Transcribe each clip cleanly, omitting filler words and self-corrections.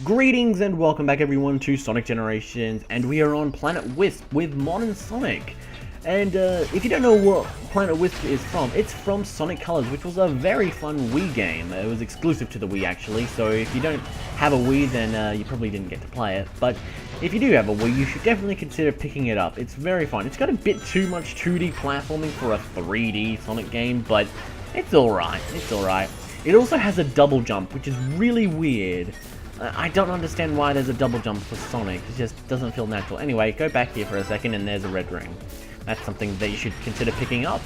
Greetings and welcome back everyone to Sonic Generations, and we are on Planet Wisp with Modern Sonic. And if you don't know what Planet Wisp is from, it's from Sonic Colors, which was a very fun Wii game. It was exclusive to the Wii actually, so if you don't have a Wii then you probably didn't get to play it. But if you do have a Wii, you should definitely consider picking it up. It's very fun. It's got a bit too much 2D platforming for a 3D Sonic game, but it's alright. It's alright. It also has a double jump, which is really weird. I don't understand why there's a double jump for Sonic, it just doesn't feel natural. Anyway, go back here for a second and there's a red ring. That's something that you should consider picking up.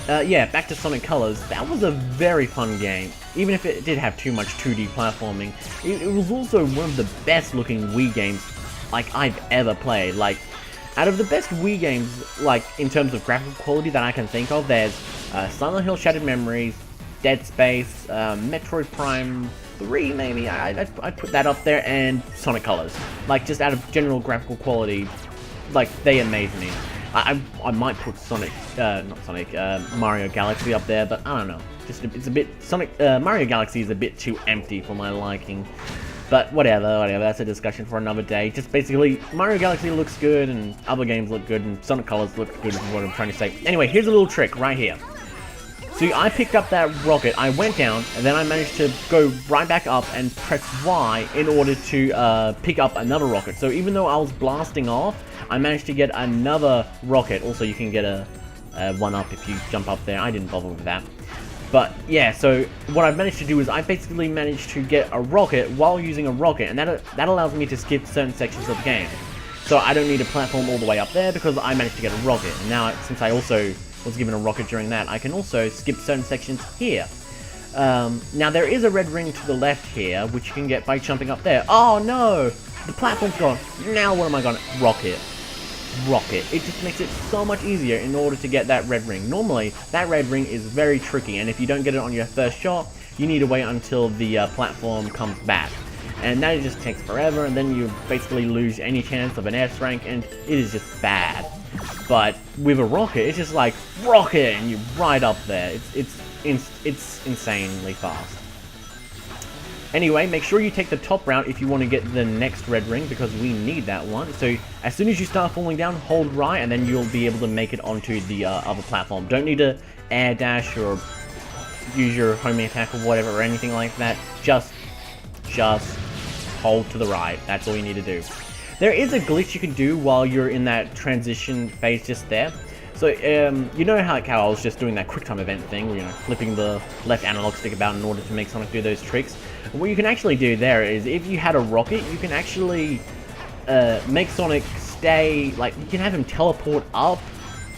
Yeah, back to Sonic Colors. That was a very fun game. Even if it did have too much 2D platforming, it was also one of the best looking Wii games like I've ever played. Like, out of the best Wii games, like in terms of graphical quality that I can think of, there's Silent Hill Shattered Memories, Dead Space, Metroid Prime 3 maybe, I'd put that up there, and Sonic Colors. Like, just out of general graphical quality, like, they amaze me. I might put Mario Galaxy up there, but I don't know. Just, it's a bit, Mario Galaxy is a bit too empty for my liking. But whatever, that's a discussion for another day. Just basically, Mario Galaxy looks good, and other games look good, and Sonic Colors looks good is what I'm trying to say. Anyway, here's a little trick right here. So I picked up that rocket, I went down, and then I managed to go right back up and press Y in order to pick up another rocket. So even though I was blasting off, I managed to get another rocket. Also, you can get a 1-up if you jump up there. I didn't bother with that. But yeah, so what I've managed to do is I basically managed to get a rocket while using a rocket, and that allows me to skip certain sections of the game. So I don't need a platform all the way up there because I managed to get a rocket. And now, since I also was given a rocket during that, I can also skip certain sections here. Now there is a red ring to the left here, which you can get by jumping up there. Oh no! The platform's gone. Now what am I gonna... Rocket. It just makes it so much easier in order to get that red ring. Normally, that red ring is very tricky, and if you don't get it on your first shot, you need to wait until the platform comes back. And that just takes forever, and then you basically lose any chance of an S rank, and it is just bad. But with a rocket, it's just like, rocket, and you're right up there. It's insanely fast. Anyway, make sure you take the top route if you want to get the next red ring, because we need that one. So, as soon as you start falling down, hold right, and then you'll be able to make it onto the other platform. Don't need to air dash or use your homing attack or whatever, or anything like that. Just hold to the right. That's all you need to do. There is a glitch you can do while you're in that transition phase just there. So, you know how I was just doing that QuickTime event thing, where, flipping the left analog stick about in order to make Sonic do those tricks? What you can actually do there is, if you had a rocket, you can actually make Sonic stay, like, you can have him teleport up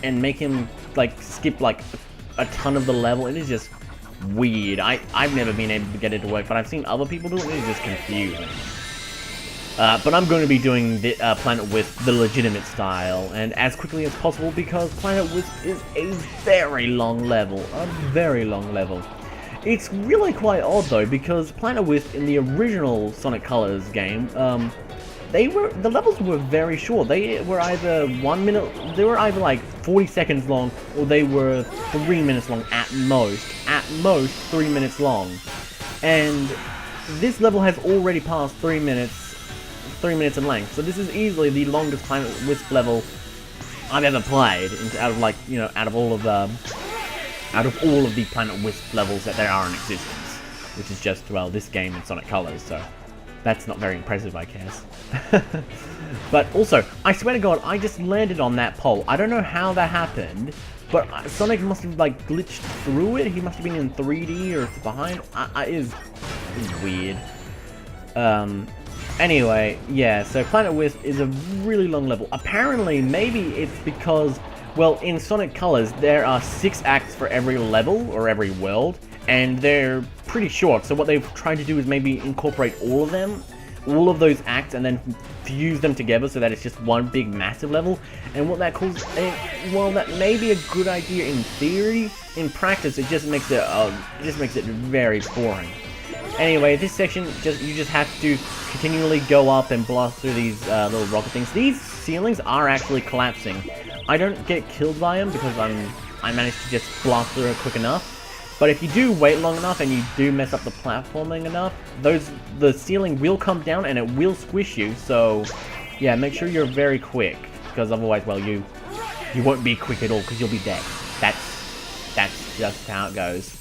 and make him, like, skip, like, a ton of the level. It is just weird. I've never been able to get it to work, but I've seen other people do it, and it's just confusing. But I'm going to be doing the, Planet Wisp the legitimate style, and as quickly as possible, because Planet Wisp is a very long level. It's really quite odd though, because Planet Wisp in the original Sonic Colors game, the levels were very short. They were either 1 minute, they were either like 40 seconds long, or they were 3 minutes long at most. At most 3 minutes long. And this level has already passed 3 minutes in length, so this is easily the longest Planet Wisp level I've ever played, out of all of the Planet Wisp levels that there are in existence, which is just, well, this game and Sonic Colors, so that's not very impressive, I guess. But also, I swear to God, I just landed on that pole. I don't know how that happened, but Sonic must have, like, glitched through it. He must have been in 3D or behind. It is weird. Anyway, yeah, so Planet Wisp is a really long level. Apparently, maybe it's because, well, in Sonic Colors, there are 6 acts for every level, or every world, and they're pretty short, so what they've tried to do is maybe incorporate all of those acts, and then fuse them together so that it's just one big massive level. And what that calls, well, that may be a good idea in theory. In practice, it just makes it very boring. Anyway, this section, you just have to continually go up and blast through these little rocket things. These ceilings are actually collapsing. I don't get killed by them because I managed to just blast through it quick enough. But if you do wait long enough and you do mess up the platforming enough, the ceiling will come down and it will squish you. So yeah, make sure you're very quick, because otherwise, well, you won't be quick at all because you'll be dead. That's just how it goes.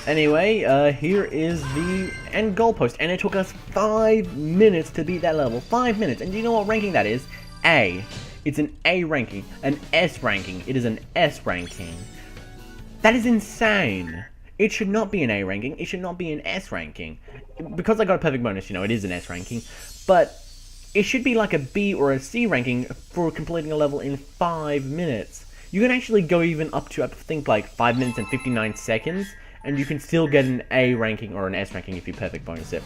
Anyway, here is the end goalpost, and it took us 5 minutes to beat that level. 5 minutes, and do you know what ranking that is? A. It's an A ranking, an S ranking. It is an S ranking. That is insane. It should not be an A ranking. It should not be an S ranking. Because I got a perfect bonus, you know, it is an S ranking. But it should be like a B or a C ranking for completing a level in 5 minutes. You can actually go even up to, I think, like 5 minutes and 59 seconds. And you can still get an A ranking or an S ranking if you perfect bonus it.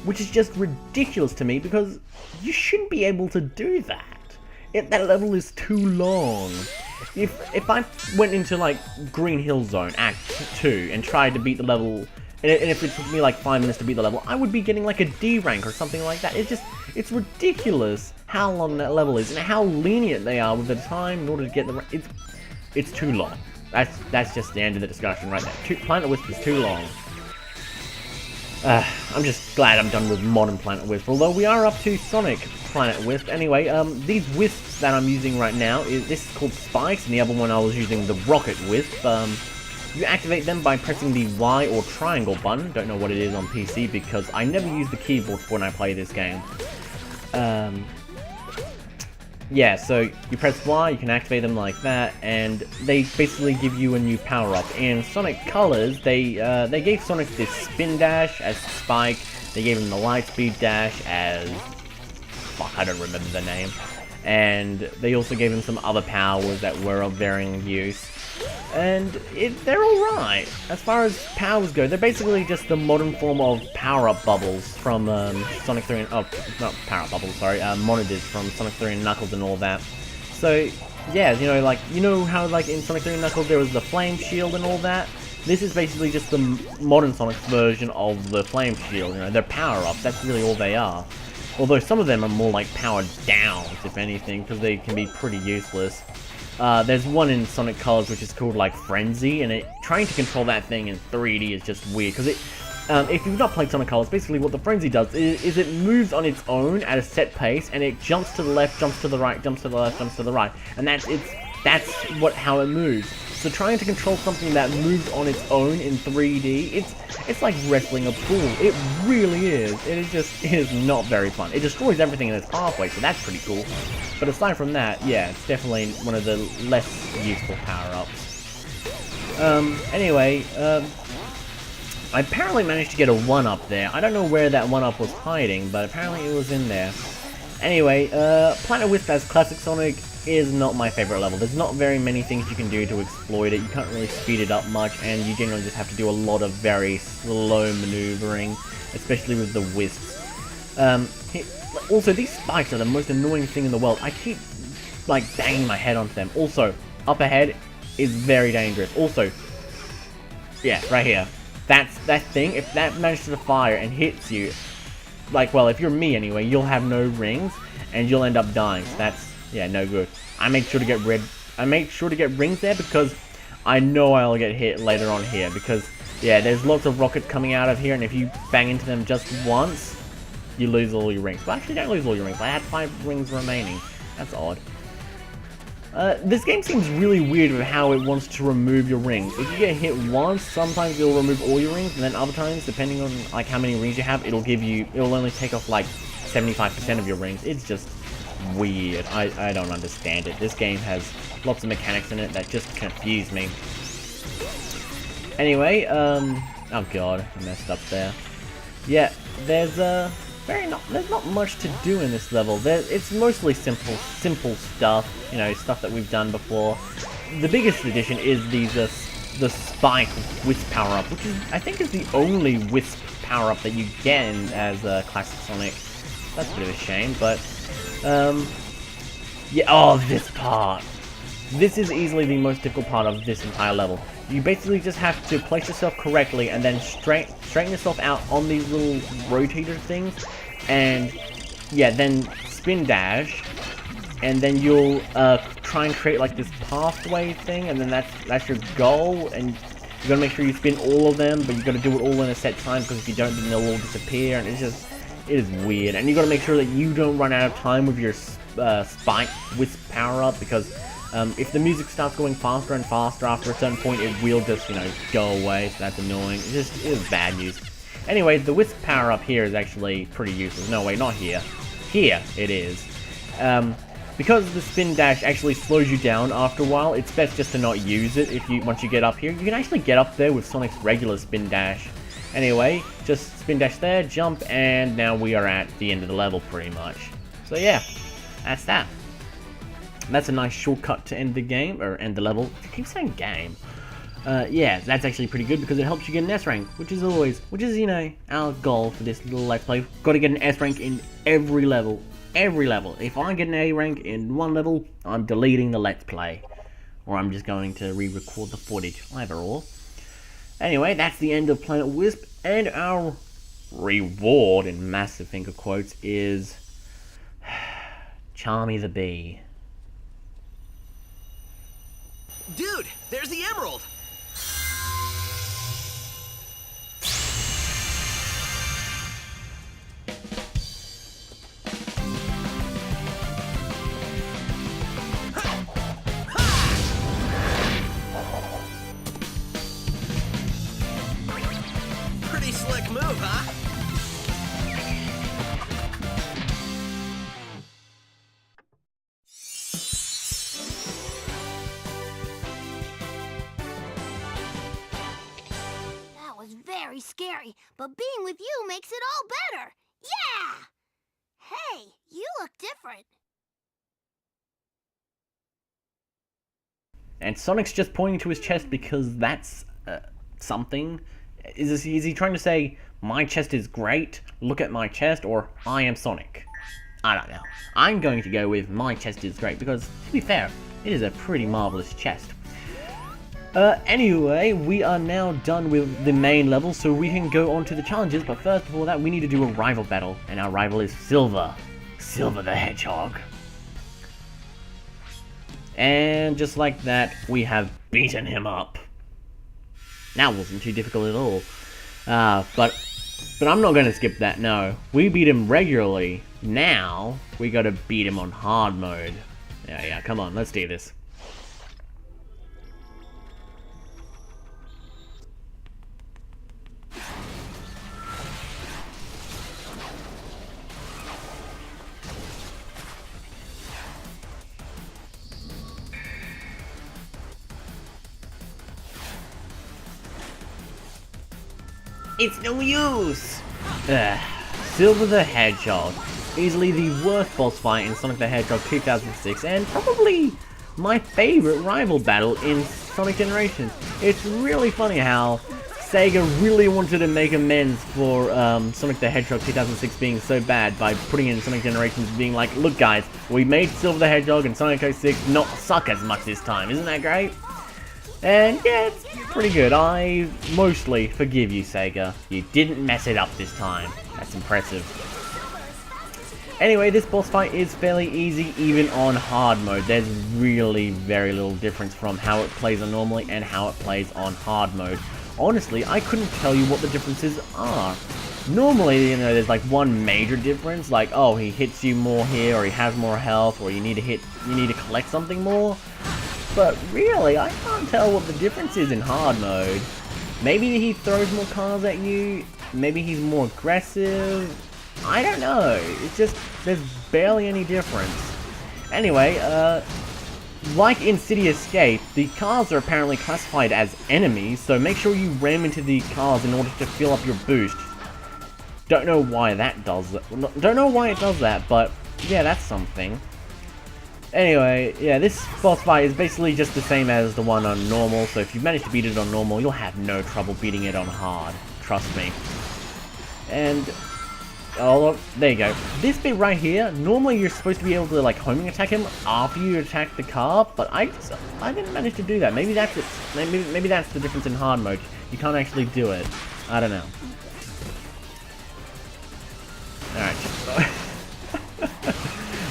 Which is just ridiculous to me, because you shouldn't be able to do that. That level is too long. If I went into like Green Hill Zone Act 2 and tried to beat the level, and if it took me like 5 minutes to beat the level, I would be getting like a D rank or something like that. It's ridiculous how long that level is and how lenient they are with the time in order to get the rank. It's too long. That's just the end of the discussion right there. Planet Wisp is too long. I'm just glad I'm done with modern Planet Wisp, although we are up to Sonic Planet Wisp. Anyway, these Wisps that I'm using right now, this is called Spikes, and the other one I was using the Rocket Wisp. You activate them by pressing the Y or triangle button. Don't know what it is on PC because I never use the keyboard when I play this game. Yeah, so you press Y, you can activate them like that, and they basically give you a new power-up. In Sonic Colors, they gave Sonic this Spin Dash as Spike, they gave him the Lightspeed Dash as... fuck, I don't remember the name. And they also gave him some other powers that were of varying use. And they're alright. As far as powers go, they're basically just the modern form of power-up bubbles from Sonic 3 and... oh, not power-up bubbles, sorry, monitors from Sonic 3 and Knuckles and all that. So, yeah, you know, like, you know how, like, in Sonic 3 and Knuckles there was the Flame Shield and all that? This is basically just the modern Sonic's version of the Flame Shield, you know, they're power-ups, that's really all they are. Although some of them are more like powered downs, if anything, because they can be pretty useless. There's one in Sonic Colors which is called like Frenzy, and trying to control that thing in 3D is just weird, because if you've not played Sonic Colors, basically what the Frenzy does is it moves on its own at a set pace, and it jumps to the left, jumps to the right, jumps to the left, jumps to the right, and that's how it moves. So trying to control something that moves on its own in 3D, it's like wrestling a bull. It really is. It is not very fun. It destroys everything in its pathway, so that's pretty cool. But aside from that, yeah, it's definitely one of the less useful power-ups. Anyway, I apparently managed to get a 1-up there. I don't know where that 1-up was hiding, but apparently it was in there. Anyway, Planet Wisp as Classic Sonic is not my favorite level. There's not very many things you can do to exploit it. You can't really speed it up much, and you generally just have to do a lot of very slow maneuvering, especially with the Wisps. Also, these spikes are the most annoying thing in the world. I keep, like, banging my head onto them. Also, up ahead is very dangerous. Also, yeah, right here. That thing, if that manages to fire and hits you, like, well, if you're me anyway, you'll have no rings, and you'll end up dying. So that's, yeah, no good. I make sure to get rings there because I know I'll get hit later on here, because, yeah, there's lots of rockets coming out of here, and if you bang into them just once, you lose all your rings. Well, actually, don't lose all your rings. I had 5 rings remaining. That's odd. This game seems really weird with how it wants to remove your rings. If you get hit once, sometimes it'll remove all your rings, and then other times, depending on like how many rings you have, it'll only take off like 75% of your rings. It's just weird. I don't understand it. This game has lots of mechanics in it that just confuse me. Anyway, oh god, I messed up there. Yeah, there's not much to do in this level. It's mostly simple stuff, you know, stuff that we've done before. The biggest addition is the Spike Wisp power-up, which I think is the only Wisp power-up that you get as a Classic Sonic. That's a bit of a shame, but yeah. Oh, this part. This is easily the most difficult part of this entire level. You basically just have to place yourself correctly and then straighten yourself out on these little rotator things, and yeah, then spin dash, and then you'll try and create like this pathway thing, and then that's your goal, and You gotta make sure you spin all of them, but you gotta do it all in a set time, because if you don't, then they'll all disappear, and it is weird. And you gotta make sure that you don't run out of time with your Spike Wisp power-up, because if the music starts going faster and faster after a certain point, it will just, you know, go away, so that's annoying. It is bad news. Anyway, the Wisp power-up here is actually pretty useless. No, wait, not here. Here it is. Because the spin dash actually slows you down after a while, it's best just to not use it once you get up here. You can actually get up there with Sonic's regular spin dash. Anyway, just spin dash there, jump, and now we are at the end of the level pretty much. So yeah, that's that. That's a nice shortcut to end the game, or end the level. I keep saying game. Yeah, that's actually pretty good because it helps you get an S rank, which is, you know, our goal for this little Let's Play. Got to get an S rank in every level. Every level. If I get an A rank in one level, I'm deleting the Let's Play. Or I'm just going to re-record the footage. Either or. Anyway, that's the end of Planet Wisp, and our reward, in massive finger quotes, is Charmy the Bee. Dude, there's the emerald! Pretty slick move, huh? That was very scary, but being with you makes it all better. Yeah! Hey, you look different. And Sonic's just pointing to his chest because that's something. Is he trying to say, my chest is great, look at my chest, or I am Sonic? I don't know. I'm going to go with my chest is great because, to be fair, it is a pretty marvelous chest. Anyway, we are now done with the main level, so we can go on to the challenges, but first of all that, we need to do a rival battle, and our rival is Silver. Silver the Hedgehog. And just like that, we have beaten him up. That wasn't too difficult at all. But I'm not going to skip that, no. We beat him regularly. Now, we got to beat him on hard mode. Yeah, come on, let's do this. It's no use! Silver the Hedgehog. Easily the worst boss fight in Sonic the Hedgehog 2006, and probably my favorite rival battle in Sonic Generations. It's really funny how Sega really wanted to make amends for Sonic the Hedgehog 2006 being so bad by putting in Sonic Generations being like, look guys, we made Silver the Hedgehog and Sonic 06 not suck as much this time, isn't that great? And yeah, it's pretty good. I mostly forgive you, Sega. You didn't mess it up this time. That's impressive. Anyway, this boss fight is fairly easy even on hard mode. There's really very little difference from how it plays on normally and how it plays on hard mode. Honestly, I couldn't tell you what the differences are. Normally, you know, there's like one major difference, like, oh, he hits you more here, or he has more health, or you need to collect something more. But really, I can't tell what the difference is in hard mode. Maybe he throws more cars at you, maybe he's more aggressive, I don't know. It's just, there's barely any difference. Anyway, like in City Escape, the cars are apparently classified as enemies, so make sure you ram into the cars in order to fill up your boost. Don't know why that does that. Don't know why it does that, but yeah, that's something. Anyway, yeah, this boss fight is basically just the same as the one on normal, so if you manage to beat it on normal, you'll have no trouble beating it on hard. Trust me. And, oh, there you go. This bit right here, normally you're supposed to be able to, like, homing attack him after you attack the car, but I didn't manage to do that. Maybe that's it. Maybe that's the difference in hard mode. You can't actually do it. I don't know. Alright.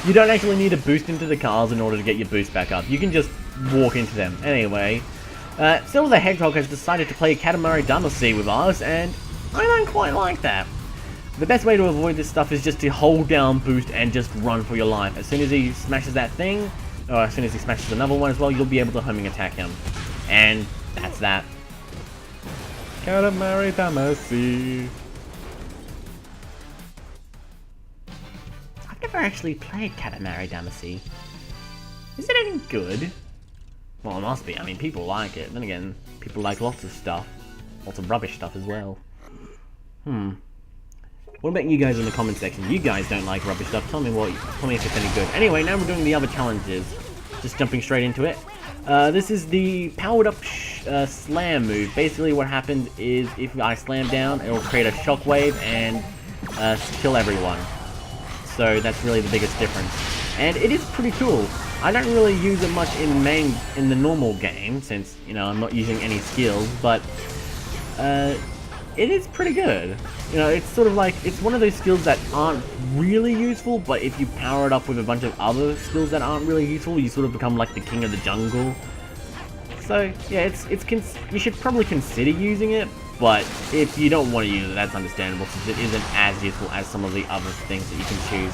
You don't actually need to boost into the cars in order to get your boost back up. You can just walk into them. Anyway, Still the Hedgehog has decided to play Katamari Damacy with us, and I don't quite like that. The best way to avoid this stuff is just to hold down boost and just run for your life. As soon as he smashes that thing, or as soon as he smashes another one as well, you'll be able to homing attack him. And that's that. Katamari Damacy. I've never actually played Katamari Damacy. Is it any good? Well, it must be. I mean, people like it. Then again, people like lots of stuff. Lots of rubbish stuff as well. What about you guys in the comment section? You guys don't like rubbish stuff. Tell me if it's any good. Anyway, now we're doing the other challenges. Just jumping straight into it. This is the powered up slam move. Basically what happens is if I slam down, it will create a shockwave and kill everyone. So that's really the biggest difference. And it is pretty cool. I don't really use it much in the normal game, since, you know, I'm not using any skills, but it is pretty good. You know, it's sort of like, it's one of those skills that aren't really useful, but if you power it up with a bunch of other skills that aren't really useful, you sort of become like the king of the jungle. So, yeah, you should probably consider using it, but if you don't want to use it, that's understandable, since it isn't as useful as some of the other things that you can choose.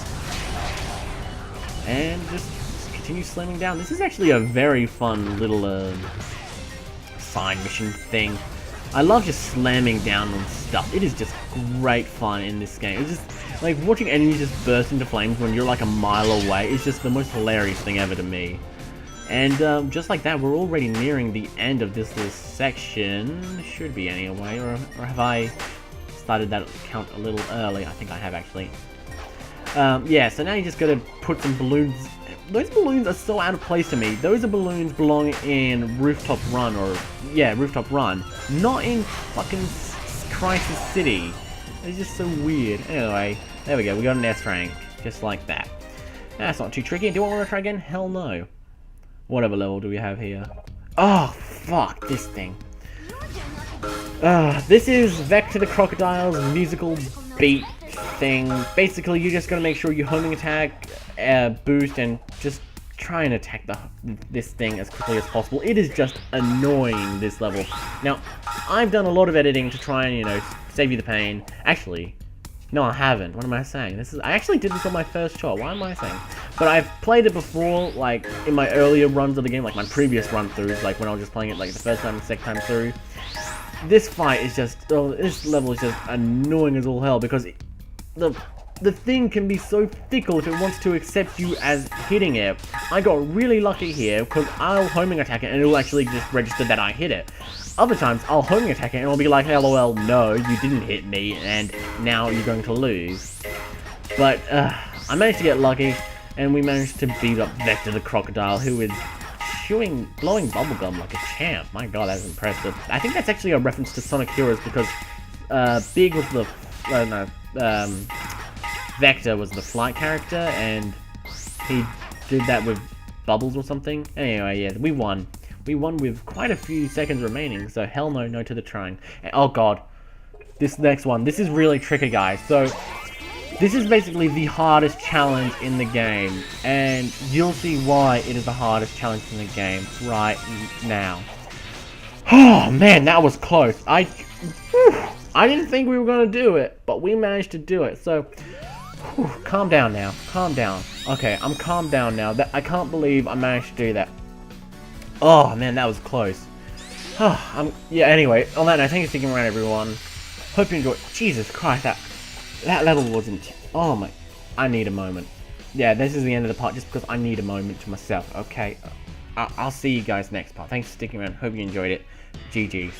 And just continue slamming down. This is actually a very fun little side mission thing. I love just slamming down on stuff. It is just great fun in this game. It's just like watching enemies just burst into flames when you're like a mile away. It's just the most hilarious thing ever to me. And just like that, we're already nearing the end of this little section. Should be anyway, or have I started that count a little early? I think I have actually. Yeah, so now you just gotta put some balloons. Those balloons are so out of place to me. Those are balloons belong in Rooftop Run, or yeah, Rooftop Run, not in fucking Crisis City. It's just so weird. Anyway, there we go. We got an S rank, just like that. That's not too tricky. Do I want to try again? Hell no. Whatever level do we have here? Oh fuck this thing. This is Vector the Crocodile's musical beat thing. Basically, you just gotta make sure you homing attack, boost, and just try and attack this thing as quickly as possible. It is just annoying, this level. Now, I've done a lot of editing to try and, you know, save you the pain. Actually, no, I haven't. What am I saying? I actually did this on my first shot. Why am I saying? But I've played it before, like, in my earlier runs of the game, like my previous run-throughs, like when I was just playing it, like, the first time and second time through. This fight is just, this level is just annoying as all hell, because the thing can be so fickle if it wants to accept you as hitting it. I got really lucky here, because I'll homing attack it and it'll actually just register that I hit it. Other times, I'll homing attack it and it'll be like, LOL, no, you didn't hit me, and now you're going to lose. But, I managed to get lucky, and we managed to beat up Vector the Crocodile, who is blowing bubblegum like a champ. My god, that's impressive. I think that's actually a reference to Sonic Heroes, because, Big was the, Vector was the flight character, and he did that with bubbles or something. Anyway, yeah, we won. We won with quite a few seconds remaining, so hell no, no to the trying. And, oh god, this next one, this is really tricky, guys. So, this is basically the hardest challenge in the game, and you'll see why it is the hardest challenge in the game right now. Oh man, that was close. I didn't think we were gonna do it, but we managed to do it. So, calm down now. Calm down. Okay, I'm calmed down now. I can't believe I managed to do that. Oh man, that was close. Yeah, anyway, on that note, thank you for sticking around, everyone. Hope you enjoyed. Jesus Christ, that level wasn't. Oh my, I need a moment. Yeah, this is the end of the part just because I need a moment to myself. Okay, I'll see you guys next part. Thanks for sticking around. Hope you enjoyed it. GG.